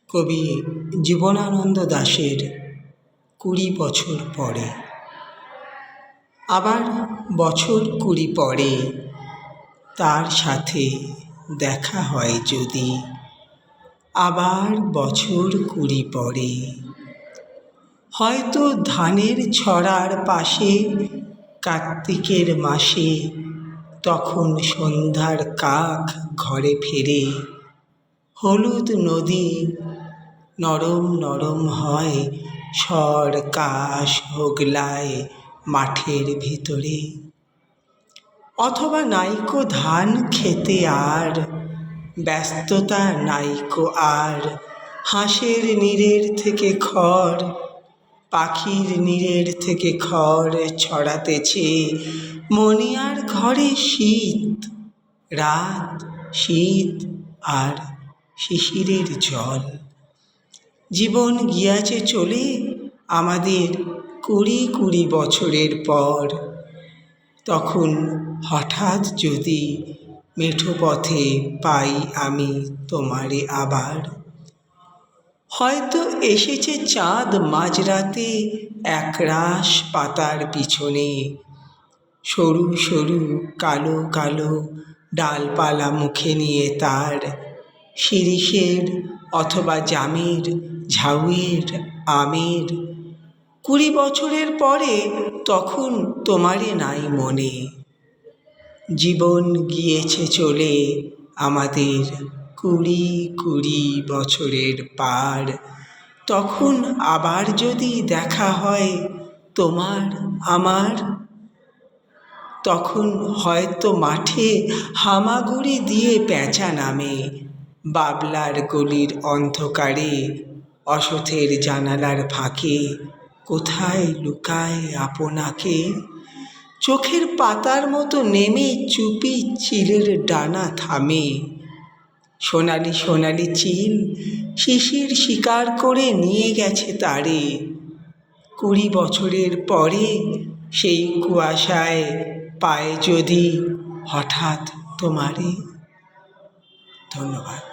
কবি জীবনানন্দ দাশের ২০ বছর পরে। আবার বছর ২০ পরে তার সাথে দেখা হয় যদি, আবার বছর ২০ পরে হয়তো ধানের ছড়ার পাশে কার্তিকের মাসে, তখন সন্ধ্যার কাক ঘরে ফেরে, হলুদ নদী নরম নরম হয় স্বর কাশ হোগলায় মাঠের ভিতরে। অথবা নাইকো ধান খেতে আর ব্যস্ততা নাইকো আর, হাঁসের নীড়ের থেকে খড় পাখির নীড়ের থেকে খড় ছড়াতেছে মণিয়ার ঘরে। শীত রাত, শীত আর শিশিরের জল। জীবন গিয়াছে চলে আমাদের ২০ বছরের পর। তখন হঠাৎ যদি মেঠো পথে পাই আমি তোমারে আবার, হয়তো এসেছে চাঁদ মাঝরাতে একরাশ পাতার পিছনে, সরু সরু কালো কালো ডালপালা মুখে নিয়ে তার, শিরীষের অথবা জামের ঝাউয়ের আমের। ২০ বছরের পরে তখন তোমারে নাই মনে। জীবন গিয়েছে চলে আমাদের ২০ বছরের পার। তখন আবার যদি দেখা হয় তোমার আমার, তখন হয়তো মাঠে হামাগুড়ি দিয়ে পেঁচা নামে, বাবলার গলির অন্ধকারে অসথের জানালার ফাঁকে কোথায় লুকায় আপনাকে। চোখের পাতার মতো নেমে চুপি চিলের ডানা থামে, সোনালি সোনালি চিল শিশির শিকার করে নিয়ে গেছে তারে। ২০ বছরের পরে সেই কুয়াশায় পায় যদি হঠাৎ তোমারে। ধন্যবাদ।